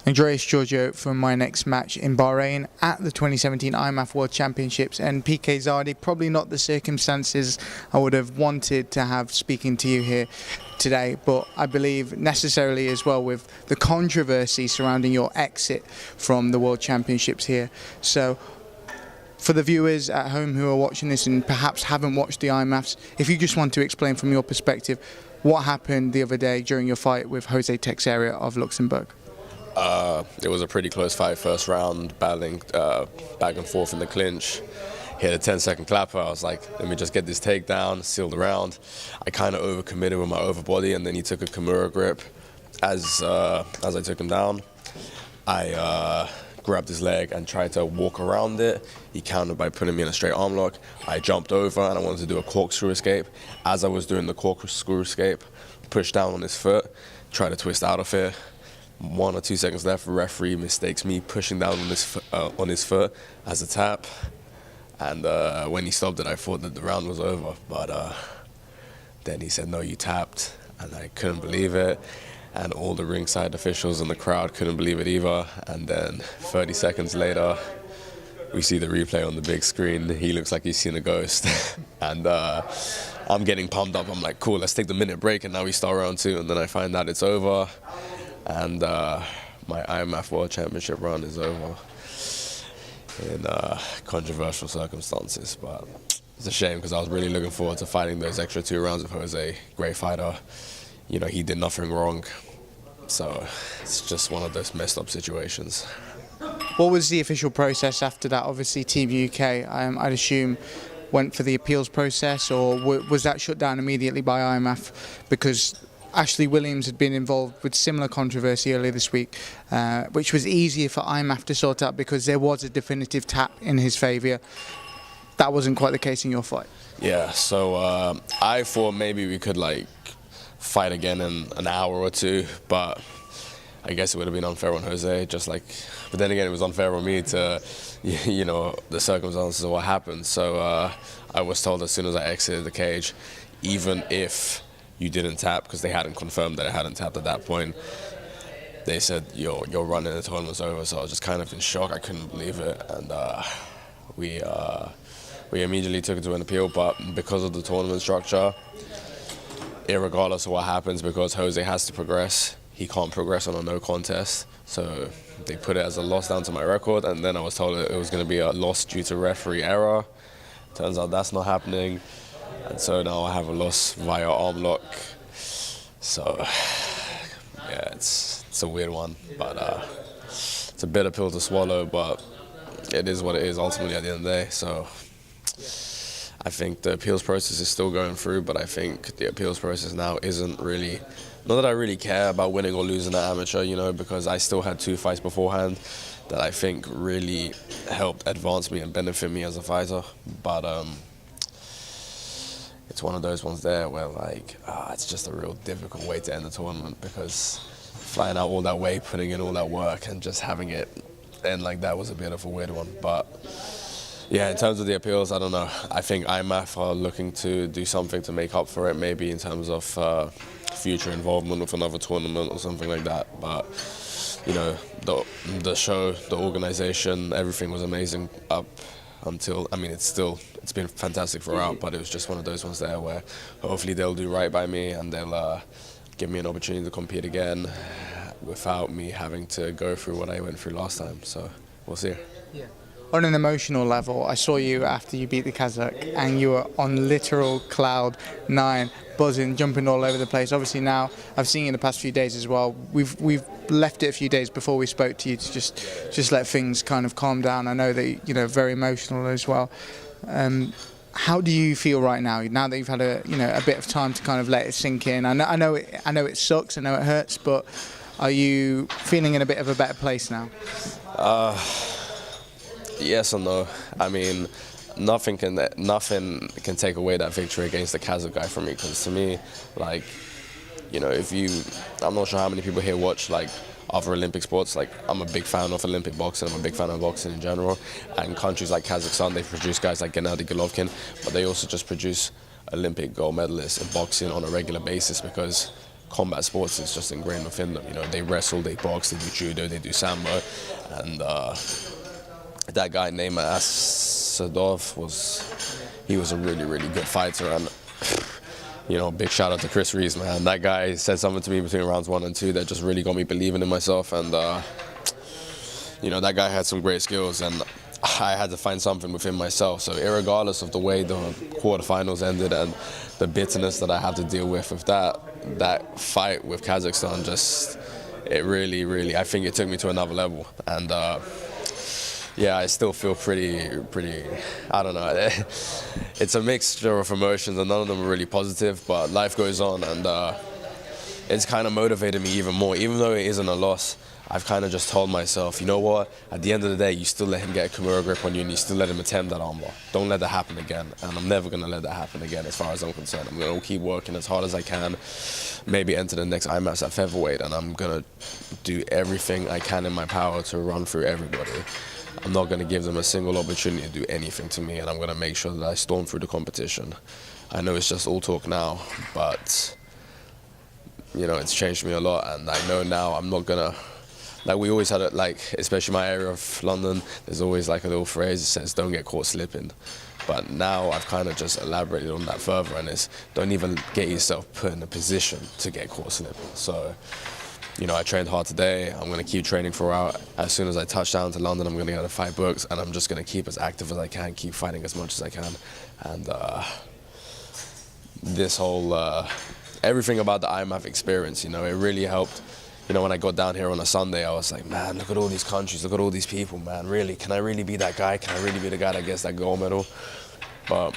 Andreas Giorgio for my next match in Bahrain at the 2017 IMMAF World Championships, and PK Zadeh, probably not the circumstances I would have wanted to have speaking to you here today, but I believe necessarily as well with the controversy surrounding your exit from the World Championships here. So for the viewers at home who are watching this and perhaps haven't watched the IMMAFs, if you just want to explain from your perspective what happened the other day during your fight with Jose Teixeira of Luxembourg. It was a pretty close fight, first round, battling back and forth in the clinch. Hit a 10-second clapper. I was like, let me just get this takedown, seal the round. I kind of overcommitted with my overbody, and then he took a Kimura grip. As I took him down, I grabbed his leg and tried to walk around it. He countered by putting me in a straight arm lock. I jumped over and I wanted to do a corkscrew escape. As I was doing the corkscrew escape, pushed down on his foot, tried to twist out of it. 1 or 2 seconds left, the referee mistakes me pushing down on his foot as a tap, and when he stopped it, I thought that the round was over, but then he said, no, you tapped, and I couldn't believe it, and all the ringside officials and the crowd couldn't believe it either, and then 30 seconds later, we see the replay on the big screen. He looks like he's seen a ghost, and I'm getting pumped up. I'm like, cool, let's take the minute break, and now we start round 2, and then I find out it's over. And my IMMAF World Championship run is over in controversial circumstances, but it's a shame because I was really looking forward to fighting those extra 2 rounds with Jose. Great fighter, you know, he did nothing wrong, so it's just one of those messed up situations. What was the official process after that? Obviously Team UK, I'd assume, went for the appeals process, or was that shut down immediately by IMMAF because Ashley Williams had been involved with similar controversy earlier this week, which was easier for IMMAF to sort out because there was a definitive tap in his favour. That wasn't quite the case in your fight. Yeah, so I thought maybe we could like fight again in an hour or 2, but I guess it would have been unfair on Jose, but then again it was unfair on me to, you know, the circumstances of what happened. So I was told as soon as I exited the cage, even if you didn't tap, because they hadn't confirmed that I hadn't tapped at that point, they said your run in the tournament's over. So I was just kind of in shock. I couldn't believe it, and we immediately took it to an appeal. But because of the tournament structure, irregardless of what happens, because Jose has to progress, he can't progress on a no contest. So they put it as a loss down to my record, and then I was told it was going to be a loss due to referee error. Turns out that's not happening. And so now I have a loss via arm lock. So, yeah, it's a weird one, but it's a bitter pill to swallow, but it is what it is ultimately at the end of the day. So I think the appeals process is still going through, but I think the appeals process now isn't really, not that I really care about winning or losing at amateur, you know, because I still had 2 fights beforehand that I think really helped advance me and benefit me as a fighter. But it's one of those ones there where like it's just a real difficult way to end the tournament, because flying out all that way, putting in all that work, and just having it end like that was a bit of a weird one. But yeah, in terms of the appeals, I don't know. I think IMMAF are looking to do something to make up for it, maybe in terms of future involvement with another tournament or something like that. But you know, the show, the organization, everything was amazing up until, I mean, it's been fantastic throughout, but it was just one of those ones there where hopefully they'll do right by me and they'll give me an opportunity to compete again without me having to go through what I went through last time. So we'll see. Yeah. On an emotional level, I saw you after you beat the Kazakh and you were on literal cloud 9, buzzing, jumping all over the place. Obviously now, I've seen you in the past few days as well. We've left it a few days before we spoke to you to just let things kind of calm down. I know that you're very emotional as well. How do you feel right now that you've had a bit of time to kind of let it sink in? I know it sucks, I know it hurts, but are you feeling in a bit of a better place now? Yes and no. I mean, nothing can take away that victory against the Kazakh guy from me, because to me, like, you know, I'm not sure how many people here watch like other Olympic sports. Like, I'm a big fan of Olympic boxing, I'm a big fan of boxing in general, and countries like Kazakhstan, they produce guys like Gennady Golovkin, but they also just produce Olympic gold medalists in boxing on a regular basis, because combat sports is just ingrained within them. You know, they wrestle, they box, they do judo, they do sambo, and that guy named Zadeh he was a really, really good fighter, and you know, big shout out to Chris Reese, man. That guy said something to me between rounds 1 and 2 that just really got me believing in myself, and you know, that guy had some great skills, and I had to find something within myself. So irregardless of the way the quarterfinals ended and the bitterness that I had to deal with that fight with Kazakhstan, just, it really, I think it took me to another level. And yeah, I still feel pretty, I don't know. It's a mixture of emotions, and none of them are really positive, but life goes on, and it's kind of motivated me even more. Even though it isn't a loss, I've kind of just told myself, you know what, at the end of the day, you still let him get a Kimura grip on you, and you still let him attempt that armbar. Don't let that happen again, and I'm never going to let that happen again as far as I'm concerned. I'm going to keep working as hard as I can, maybe enter the next IMMAFs at featherweight, and I'm going to do everything I can in my power to run through everybody. I'm not going to give them a single opportunity to do anything to me, and I'm going to make sure that I storm through the competition. I know it's just all talk now, but you know, it's changed me a lot, and I know now I'm not going to, like we always had it, like, especially my area of London, there's always like a little phrase that says, don't get caught slipping. But now I've kind of just elaborated on that further, and it's, don't even get yourself put in a position to get caught slipping. So, you know, I trained hard today. I'm going to keep training throughout. As soon as I touch down to London, I'm going to get the fight books, and I'm just going to keep as active as I can, keep fighting as much as I can. And this whole, everything about the IMMAF experience, you know, it really helped. You know, when I got down here on a Sunday, I was like, man, look at all these countries, look at all these people, man, really, can I really be that guy? Can I really be the guy that gets that gold medal? But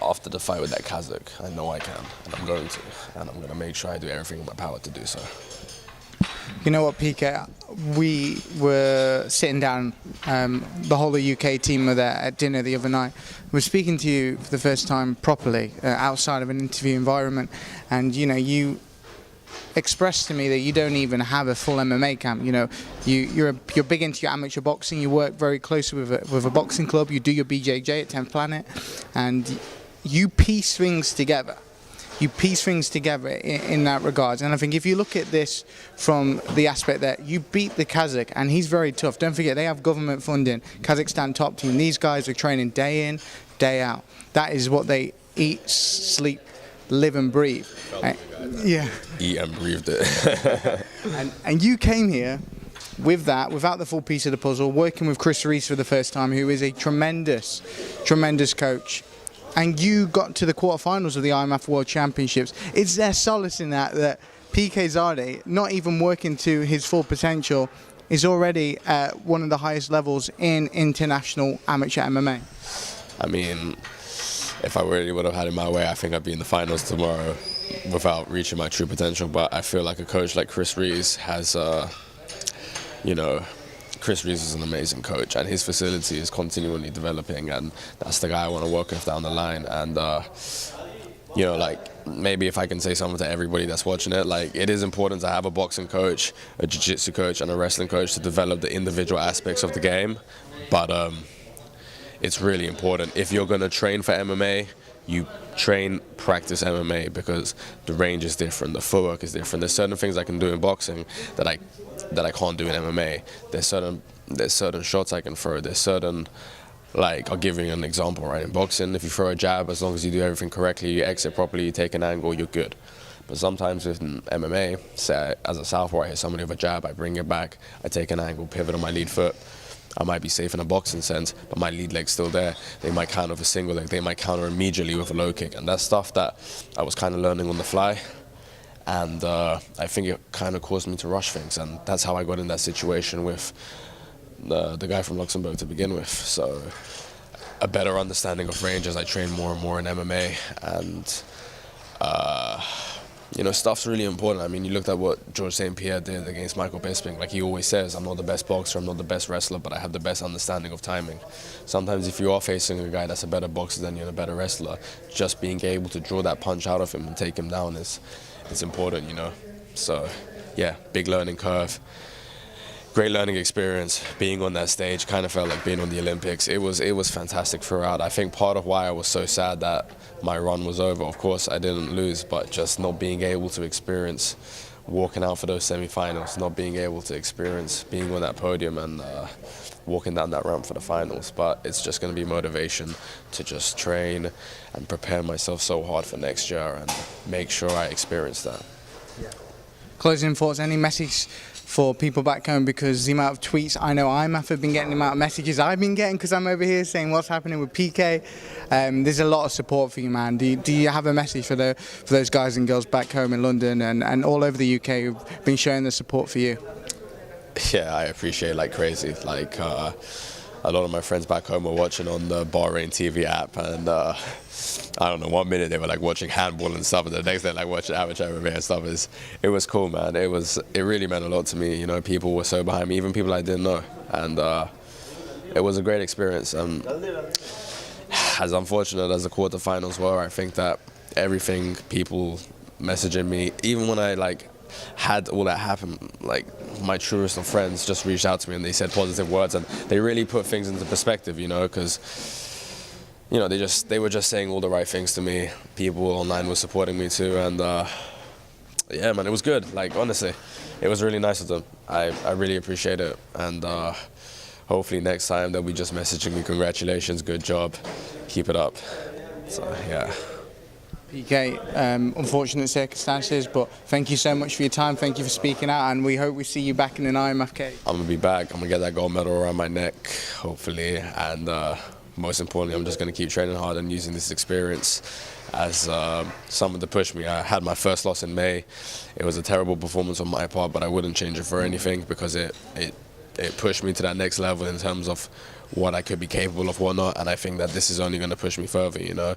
after the fight with that Kazakh, I know I can, and I'm going to, and I'm going to make sure I do everything in my power to do so. You know what, PK, we were sitting down, the whole of the UK team were there at dinner the other night. We were speaking to you for the first time properly, outside of an interview environment, and you know, you expressed to me that you don't even have a full MMA camp. You know, you're big into your amateur boxing. You work very closely with a boxing club. You do your BJJ at 10th Planet, and you piece things together. You piece things together in that regard. And I think if you look at this from the aspect that you beat the Kazakh, and he's very tough. Don't forget, they have government funding. Kazakhstan top team. These guys are training day in, day out. That is what they eat, sleep, live and breathe. Yeah. Eat and breathed it. and you came here with that, without the full piece of the puzzle, working with Chris Reese for the first time, who is a tremendous coach. And you got to the quarterfinals of the IMMAF World Championships. Is there solace in that PK Zadeh, not even working to his full potential, is already at one of the highest levels in international amateur MMA? I mean, if I really would have had it my way, I think I'd be in the finals tomorrow without reaching my true potential. But I feel like a coach like Chris Reese has, you know, Chris Reese is an amazing coach, and his facility is continually developing, and that's the guy I want to work with down the line. And you know, like, maybe if I can say something to everybody that's watching it, like, it is important to have a boxing coach, a jiu-jitsu coach, and a wrestling coach to develop the individual aspects of the game. But it's really important. If you're going to train for MMA, you practice MMA, because the range is different, the footwork is different. There's certain things I can do in boxing that I can't do in MMA. There's certain shots I can throw. There's certain, like, I'll give you an example, right? In boxing, if you throw a jab, as long as you do everything correctly, you exit properly, you take an angle, you're good. But sometimes in MMA, say as a southpaw, I hit somebody with a jab, I bring it back, I take an angle, pivot on my lead foot. I might be safe in a boxing sense, but my lead leg's still there. They might counter with a single leg, they might counter immediately with a low kick. And that's stuff that I was kind of learning on the fly. And I think it kind of caused me to rush things. And that's how I got in that situation with the guy from Luxembourg to begin with. So a better understanding of range as I train more and more in MMA. And you know, stuff's really important. I mean, you looked at what George St. Pierre did against Michael Bisping. Like he always says, I'm not the best boxer, I'm not the best wrestler, but I have the best understanding of timing. Sometimes if you are facing a guy that's a better boxer than you're a better wrestler, just being able to draw that punch out of him and take him down is important, you know. So, yeah, big learning curve. great learning experience. Being on that stage kind of felt like being on the Olympics. It was fantastic throughout. I think part of why I was so sad that my run was over, of course I didn't lose, but just not being able to experience walking out for those semi-finals, not being able to experience being on that podium and walking down that ramp for the finals. But it's just going to be motivation to just train and prepare myself so hard for next year and make sure I experience that. Closing thoughts, any message for people back home, because the amount of tweets I know IMMAF have been getting, the amount of messages I've been getting because I'm over here saying what's happening with PK, there's a lot of support for you, man. Do you have a message for those guys and girls back home in London and all over the UK who've been showing the support for you? Yeah, I appreciate it like crazy. Like a lot of my friends back home were watching on the Bahrain TV app, and I don't know, 1 minute they were like watching handball and stuff, and the next day like watching amateur MMA and stuff. It was cool, man. It really meant a lot to me. You know, people were so behind me, even people I didn't know, and it was a great experience. As unfortunate as the quarterfinals were, I think that everything, people messaging me, even when I had all that happen, like my truest of friends just reached out to me and they said positive words, and they really put things into perspective, you know, because they were just saying all the right things to me. People online were supporting me too, and yeah, man, it was good. Like, honestly, it was really nice of them. I really appreciate it, and hopefully next time they'll be just messaging me, congratulations, good job, keep it up. So yeah. PK, unfortunate circumstances, but thank you so much for your time. Thank you for speaking out, and we hope we see you back in an IMMAF cage. I'm going to be back. I'm going to get that gold medal around my neck, hopefully, and most importantly, I'm just going to keep training hard and using this experience as something to push me. I had my first loss in May. It was a terrible performance on my part, but I wouldn't change it for anything, because it pushed me to that next level in terms of what I could be capable of, whatnot, and I think that this is only going to push me further, you know.